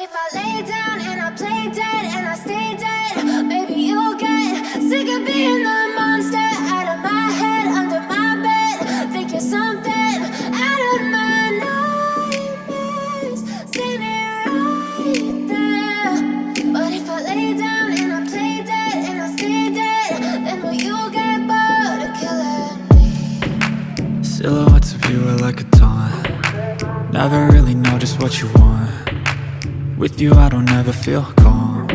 if I lay down and I play dead and I stay dead, maybe you'll get sick of being the monster out of my head, under my bed. Think you're something out of my nightmares, standing right there. But if I lay down and I play dead and I stay dead, then will you get bored of killing me? Silhouettes of you are like a taunt. Never really know just what you want. With you I don't ever feel calm.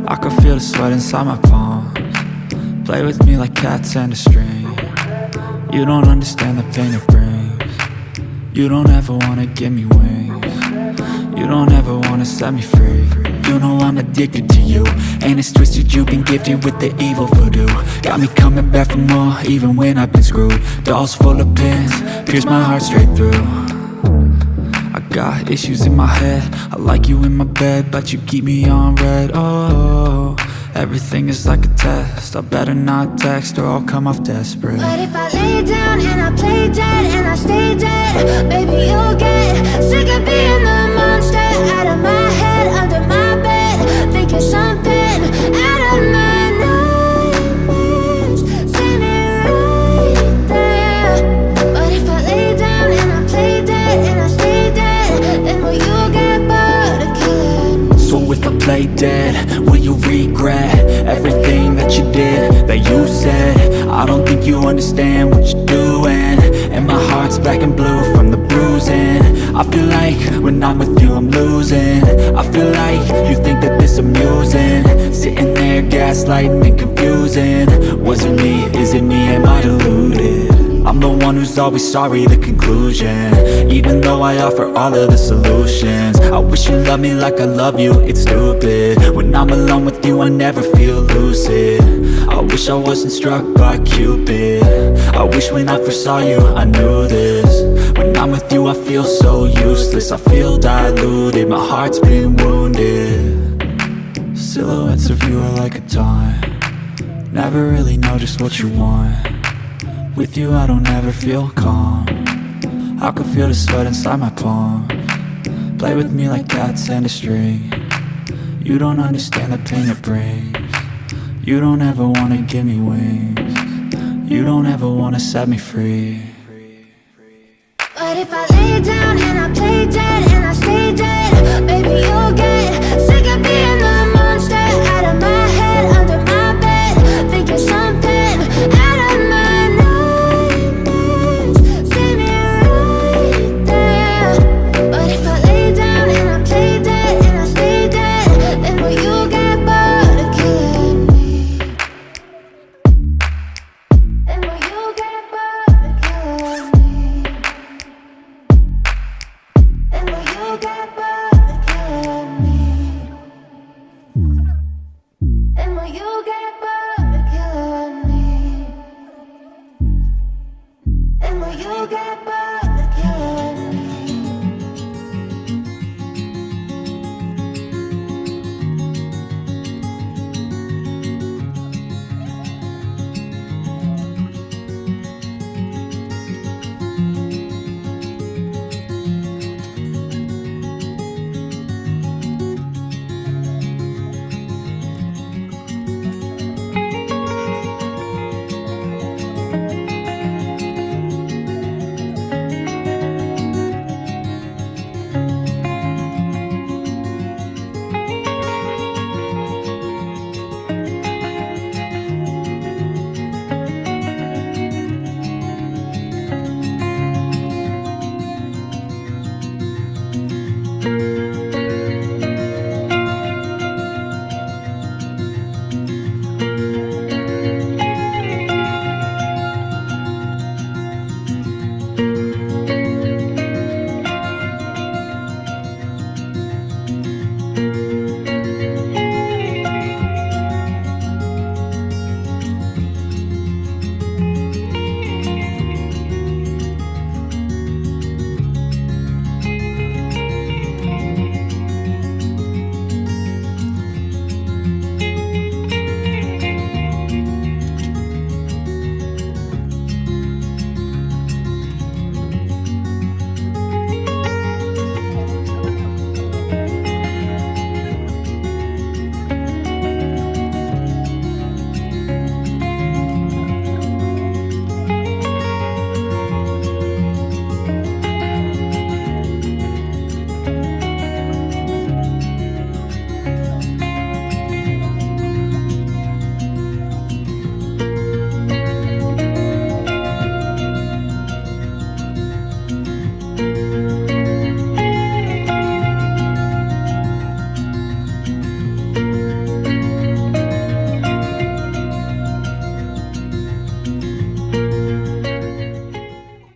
I can feel the sweat inside my palms. Play with me like cats and a string. You don't understand the pain it brings. You don't ever wanna give me wings. You don't ever wanna set me free. You know I'm addicted to you, and it's twisted, you've been gifted with the evil voodoo. Got me coming back for more, even when I've been screwed. Dolls full of pins, pierce my heart straight through. I got issues in my head, I like you in my bed, but you keep me on red. Oh, everything is like a test, I better not text or I'll come off desperate. But if I lay down and I play dead and I stay dead, baby you'll get sick of being the monster out of my head, under my bed. Think you're something out of my nightmares, standing right there. But if I lay down and I play dead and I stay dead, then will you get bored of killing me? So if I play dead, will you regret everything that you did, that you said? I don't think you understand what you're doing, and my heart's black and blue from the bruising. I feel like when I'm with you I'm losing. I feel like you think that this amusing, sitting there gaslighting and confusing. Was it me? Is it me? Am I deluded? I'm the one who's always sorry, the conclusion, even though I offer all of the solutions. I wish you loved me like I love you, it's stupid. When I'm alone with you I never feel lucid. I wish I wasn't struck by Cupid. I wish when I first saw you I knew this. When I'm with you I feel so useless, I feel diluted, my heart's been wounded. Silhouettes of you are like a taunt. Never really know just what you want. With you I don't ever feel calm. I can feel the sweat inside my palms. Play with me like cats and a string. You don't understand the pain it brings. You don't ever wanna give me wings. You don't ever wanna set me free. But if I lay down and I play dead and I stay dead,